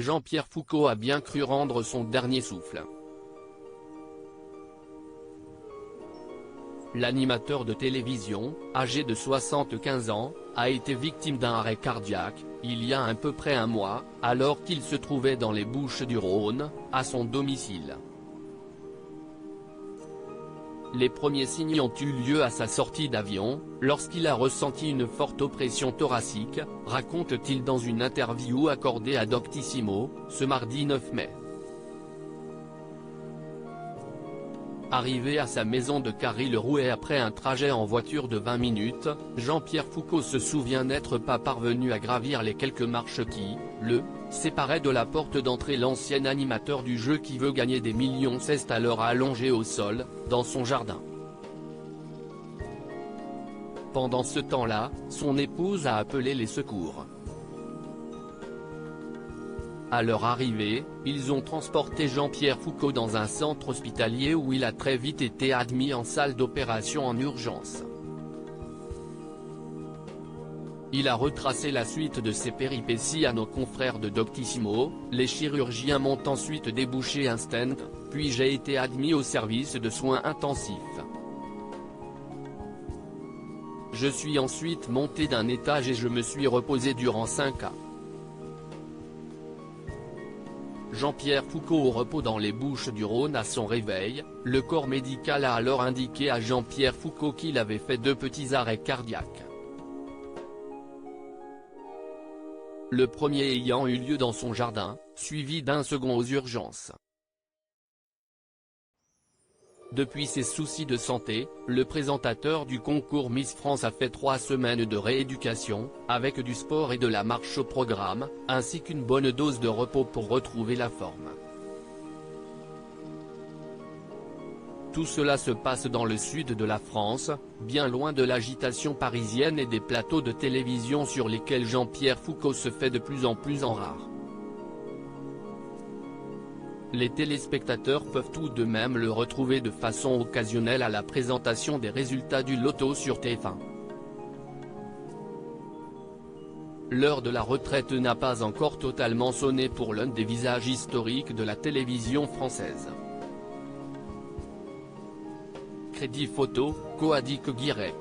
Jean-Pierre Foucault a bien cru rendre son dernier souffle. L'animateur de télévision, âgé de 75 ans, a été victime d'un arrêt cardiaque, il y a à peu près un mois, alors qu'il se trouvait dans les Bouches-du-Rhône, à son domicile. Les premiers signes ont eu lieu à sa sortie d'avion, lorsqu'il a ressenti une forte oppression thoracique, raconte-t-il dans une interview accordée à Doctissimo, ce mardi 9 mai. Arrivé à sa maison de Carry-le-Rouet après un trajet en voiture de 20 minutes, Jean-Pierre Foucault se souvient n'être pas parvenu à gravir les quelques marches qui, séparaient de la porte d'entrée. L'ancien animateur du jeu qui veut gagner des millions s'est alors allongé au sol, dans son jardin. Pendant ce temps-là, son épouse a appelé les secours. À leur arrivée, ils ont transporté Jean-Pierre Foucault dans un centre hospitalier où il a très vite été admis en salle d'opération en urgence. Il a retracé la suite de ses péripéties à nos confrères de Doctissimo. Les chirurgiens m'ont ensuite débouché un stent, puis j'ai été admis au service de soins intensifs. Je suis ensuite monté d'un étage et je me suis reposé durant 5 ans. Jean-Pierre Foucault au repos dans les Bouches-du-Rhône. À son réveil, le corps médical a alors indiqué à Jean-Pierre Foucault qu'il avait fait 2 petits arrêts cardiaques. Le premier ayant eu lieu dans son jardin, suivi d'un second aux urgences. Depuis ses soucis de santé, le présentateur du concours Miss France a fait 3 semaines de rééducation, avec du sport et de la marche au programme, ainsi qu'une bonne dose de repos pour retrouver la forme. Tout cela se passe dans le sud de la France, bien loin de l'agitation parisienne et des plateaux de télévision sur lesquels Jean-Pierre Foucault se fait de plus en plus en rare. Les téléspectateurs peuvent tout de même le retrouver de façon occasionnelle à la présentation des résultats du loto sur TF1. L'heure de la retraite n'a pas encore totalement sonné pour l'un des visages historiques de la télévision française. Crédit photo, Coadic Guirec.